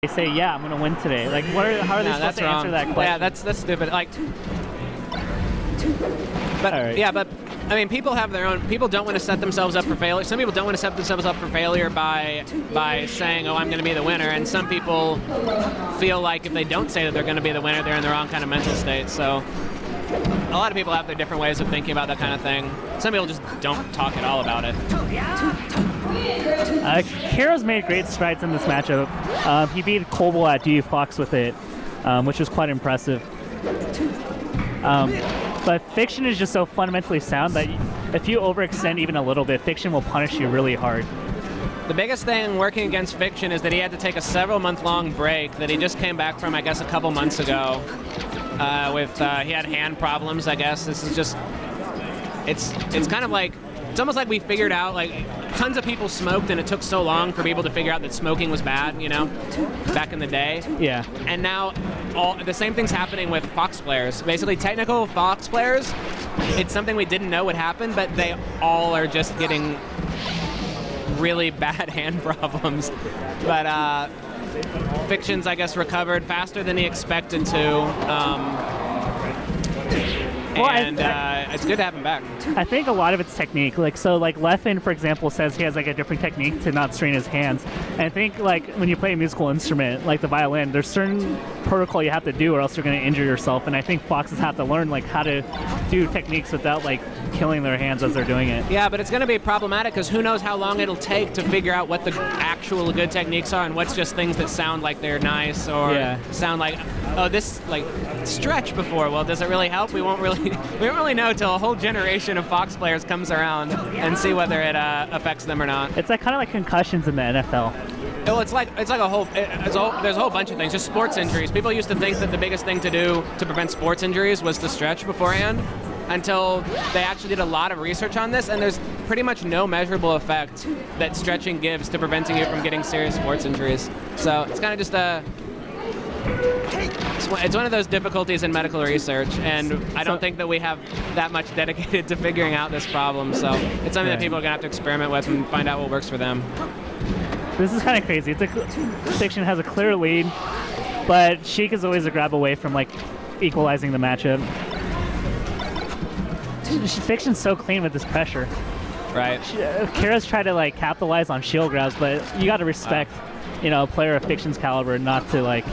they say, yeah, I'm gonna win today. Like, how are they supposed to answer that question? Yeah, that's stupid. Like, but right. yeah, but I mean, people have their own. People don't want to set themselves up for failure. Some people don't want to set themselves up for failure by saying, "Oh, I'm going to be the winner." And some people feel like if they don't say that they're going to be the winner, they're in the wrong kind of mental state. So a lot of people have their different ways of thinking about that kind of thing. Some people just don't talk at all about it. Hero's made great strides in this matchup. He beat Colville at DU Fox with it, which was quite impressive. But Fiction is just so fundamentally sound that if you overextend even a little bit, Fiction will punish you really hard. The biggest thing working against Fiction is that he had to take a several-month-long break that he just came back from, I guess, a couple months ago. He had hand problems, I guess. This is just, it's kind of like, it's almost like we figured out, like, tons of people smoked and it took so long for people to figure out that smoking was bad, you know, back in the day. Yeah. And now the same thing's happening with Fox players. Basically, technical Fox players, it's something we didn't know would happen, but they all are just getting really bad hand problems. But Fiction's, I guess, recovered faster than he expected to. It's good to have him back. I think a lot of it's technique. Like Leffen, for example, says he has like a different technique to not strain his hands. And I think like when you play a musical instrument like the violin, there's certain protocol you have to do or else you're going to injure yourself. And I think foxes have to learn like how to do techniques without like killing their hands as they're doing it. Yeah, but it's going to be problematic because who knows how long it'll take to figure out what the actual good techniques are and what's just things that sound like they're nice or sound like, oh, this like stretch before. Well, does it really help? We won't really know till a whole generation of Fox players comes around and see whether it affects them or not. It's like kind of like concussions in the NFL. Well, it's like there's a whole bunch of things. Just sports injuries. People used to think that the biggest thing to do to prevent sports injuries was to stretch beforehand, until they actually did a lot of research on this, and there's pretty much no measurable effect that stretching gives to preventing you from getting serious sports injuries. So it's kind of just it's one of those difficulties in medical research, and I don't think that we have that much dedicated to figuring out this problem. So it's something that people are gonna have to experiment with and find out what works for them. This is kind of crazy. Fiction has a clear lead, but Sheik is always a grab away from like equalizing the matchup. Fiction's so clean with this pressure. Right. Kira's tried to like capitalize on shield grabs, but you got to respect, you know, a player of Fiction's caliber not to like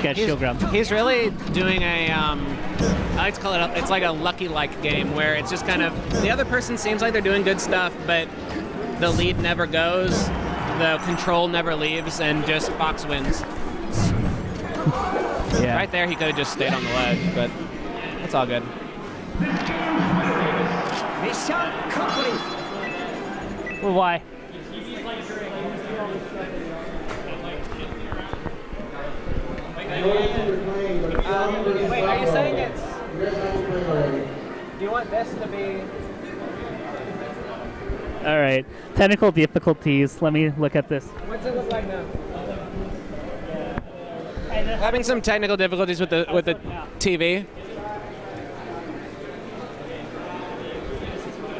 get shield grabbed. He's really doing a, I like to call it, it's like a lucky-like game where it's just kind of, the other person seems like they're doing good stuff, but the lead never goes, the control never leaves, and just Fox wins. Yeah. Right there, he could have just stayed on the ledge, but it's all good. Well, why? Wait, are you saying it's... Do you want this to be... All right, technical difficulties. Let me look at this. What's it look like now? Having some technical difficulties with the TV.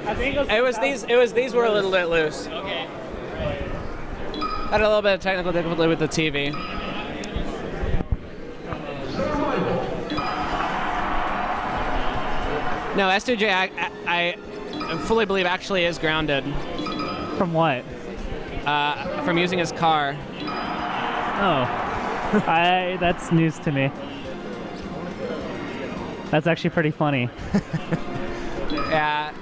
I think it was these were a little bit loose. Okay. Had a little bit of technical difficulty with the TV. No, S2J, I fully believe actually is grounded. From what? From using his car. Oh. That's news to me. That's actually pretty funny. Yeah.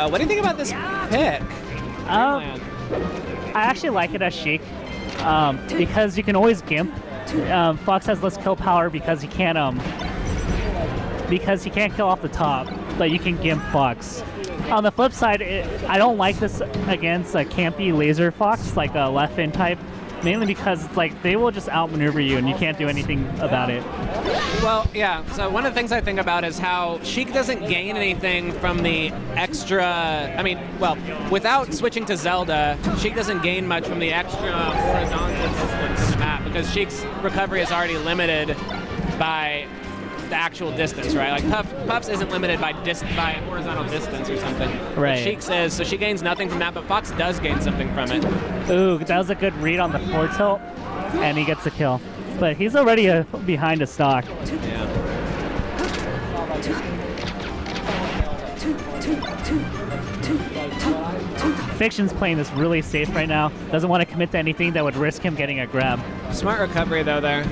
What do you think about this pick? I actually like it as Sheik because you can always gimp. Fox has less kill power because he can't kill off the top, but you can gimp Fox. On the flip side, I don't like this against a campy laser Fox, like a left-in type, mainly because it's like they will just outmaneuver you and you can't do anything about it. Well, yeah, so one of the things I think about is how Sheik doesn't gain anything from the extra, I mean, well, without switching to Zelda, Sheik doesn't gain much from the extra horizontal distance in the map because Sheik's recovery is already limited by the actual distance, right? Like Puffs isn't limited by horizontal distance or something. Right. But Sheik says, so she gains nothing from that, but Fox does gain something from it. Ooh, that was a good read on the forward tilt, and he gets the kill. But he's already behind a stock. Yeah. Fiction's playing this really safe right now. Doesn't want to commit to anything that would risk him getting a grab. Smart recovery though there.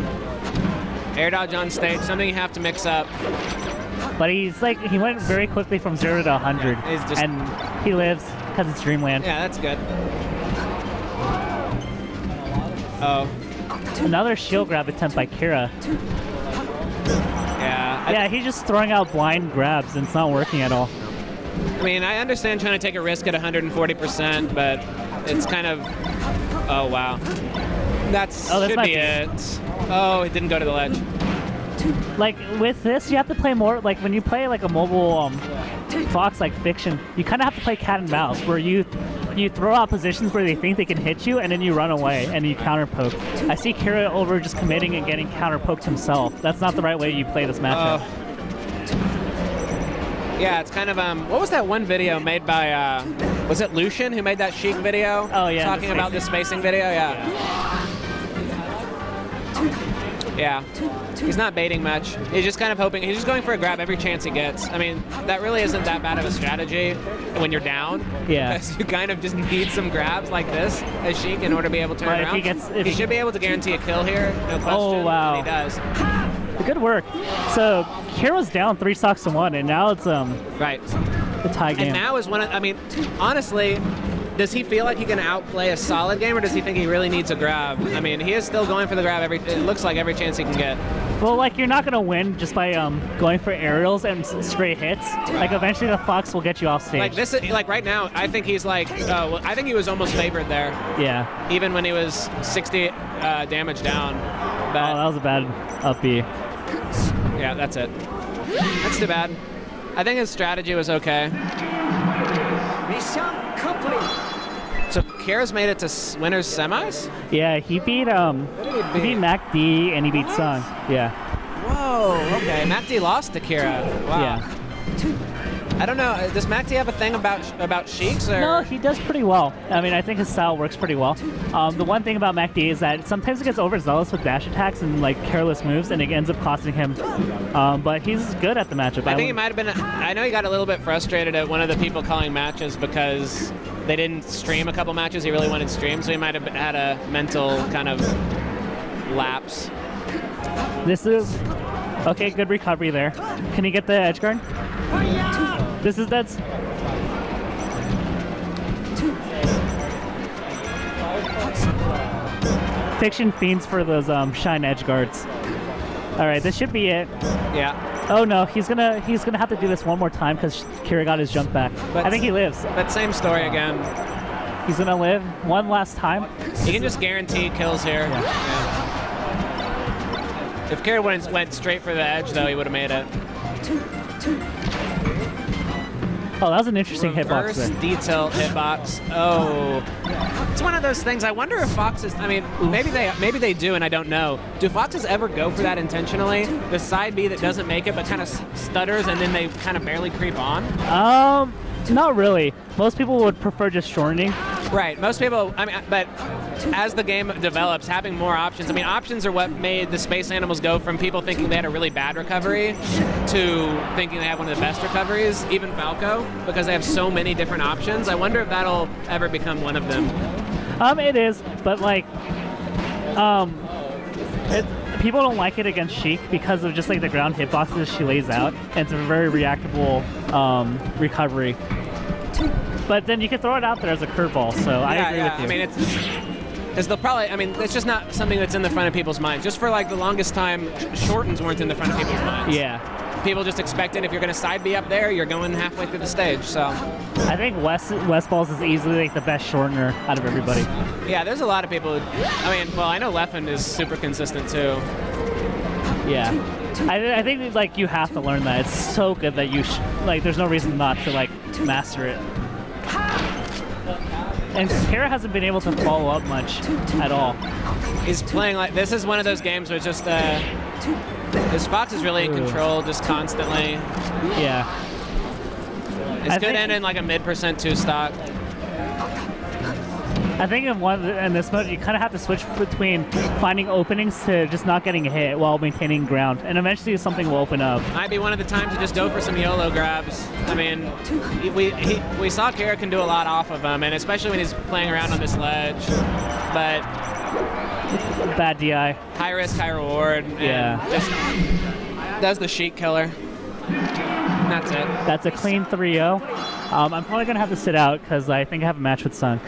Air dodge on stage, something you have to mix up. But he's like, he went very quickly from 0 to 100, and he lives because it's Dreamland. Yeah, that's good. Oh. Another shield grab attempt by Kira. Yeah. Yeah, he's just throwing out blind grabs and it's not working at all. I mean, I understand trying to take a risk at 140%, but it's kind of... Oh, wow. Should be it. Oh, it didn't go to the ledge. Like, with this, you have to play more... Like, when you play, like, a mobile Fox like Fiction, you kind of have to play cat and mouse, where you throw out positions where they think they can hit you, and then you run away, and you counter poke. I see Kira over just committing and getting counter poked himself. That's not the right way you play this matchup. Yeah, it's kind of, what was that one video made by, was it Lucian who made that Sheik video? Oh, yeah. Talking about the spacing video? Yeah. Yeah. He's not baiting much. He's just kind of hoping, he's just going for a grab every chance he gets. I mean, that really isn't that bad of a strategy when you're down. Yeah. Because you kind of just need some grabs like this as Sheik in order to be able to turn around. He should be able to guarantee a kill here, no question. Oh, wow. And he does. Good work. So Kira's down 3 stocks to 1, and now it's right. the tie game. And now is one of, I mean, honestly, does he feel like he can outplay a solid game, or does he think he really needs a grab? I mean, he is still going for the grab it looks like every chance he can get. Well, like, you're not going to win just by going for aerials and straight hits. Like, eventually the Fox will get you off stage. Like, this, like, right now, I think he's like, I think he was almost favored there. Yeah. Even when he was 60 damage down. But, oh, that was a bad up B. Yeah, that's it. That's too bad. I think his strategy was okay. Mission complete. So Kira's made it to winners semis? Yeah, he beat Mac D and he beat Sung. Yeah. Whoa, okay. Mac D lost to Kira. Wow. Yeah. I don't know. Does Mac D have a thing about Sheiks? Or? No, he does pretty well. I mean, I think his style works pretty well. The one thing about Mac D is that sometimes he gets overzealous with dash attacks and like careless moves, and it ends up costing him. But he's good at the matchup. I think he might have been. I know he got a little bit frustrated at one of the people calling matches because they didn't stream a couple matches he really wanted streamed, so he might have had a mental kind of lapse. This is okay. Good recovery there. Can he get the edge guard? That's Fiction fiends for those shine edge guards. All right, this should be it. Yeah. Oh no, he's gonna have to do this one more time because Kira got his jump back. But I think he lives. But same story again. He's gonna live one last time. He can just guarantee kills here. Yeah. Yeah. If Kira went straight for the edge, though, he would have made it. Oh, that was an interesting hitbox there. Reverse detail hitbox. Oh. It's one of those things. I wonder if Foxes, I mean, maybe they do, and I don't know. Do Foxes ever go for that intentionally? The side B that doesn't make it but kind of stutters and then they kind of barely creep on? Not really. Most people would prefer just shortening. Right. Most people, I mean, but as the game develops, having more options, I mean, options are what made the Space Animals go from people thinking they had a really bad recovery to thinking they have one of the best recoveries, even Falco, because they have so many different options. I wonder if that'll ever become one of them. It is, but like, people don't like it against Sheik because of just like the ground hitboxes she lays out, and it's a very reactable recovery. But then you can throw it out there as a curveball, so I agree with you. I mean, because they'll probably, I mean, it's just not something that's in the front of people's minds. Just for like the longest time, shortens weren't in the front of people's minds. Yeah. People just expected if you're going to side B up there, you're going halfway through the stage. So I think West Balls is easily like the best shortener out of everybody. Yeah, there's a lot of people. I mean, well, I know Leffen is super consistent too. Yeah. I think like you have to learn that. It's so good that you like. There's no reason not to like master it. And Kira hasn't been able to follow up much at all. He's playing like, this is one of those games where it's just This Fox is really in control just constantly. Yeah. It's good ending like a mid% 2 stock. I think in this mode, you kind of have to switch between finding openings to just not getting hit while maintaining ground, and eventually something will open up. Might be one of the times to just go for some YOLO grabs. I mean, we saw Kara can do a lot off of him, and especially when he's playing around on this ledge. But bad DI. High risk, high reward. And just does the Sheik killer. And that's it. That's a clean 3-0. I'm probably gonna have to sit out because I think I have a match with Sunk.